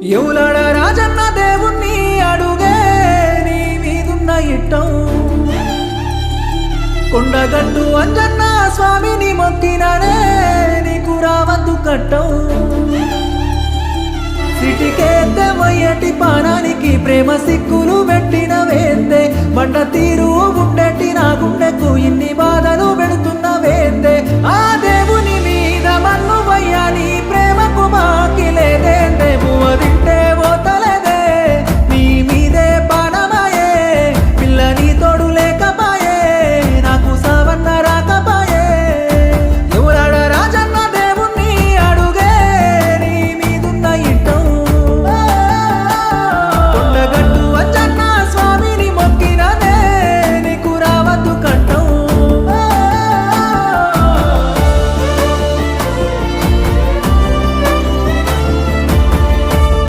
ఎవులాడ రాజన్న దేవుణ్ణి అడుగే నీ మీదున్న ఇట్టం కొండగట్టు అంజన్న స్వామిని మొక్కిననే నీకు రావద్దు కట్టం సిటికేతే మొయ్యటి పానానికి ప్రేమ సిక్కులు పెట్టిన వేందే బండ తీరు ఉండేటి నా గుండెకు ఇన్ని బాధలు పెడుతున్న వేందే ఆ దేవుని మీద మన్ను వయ్యా నీ ప్రేమకు మాకి లేదేందే భువది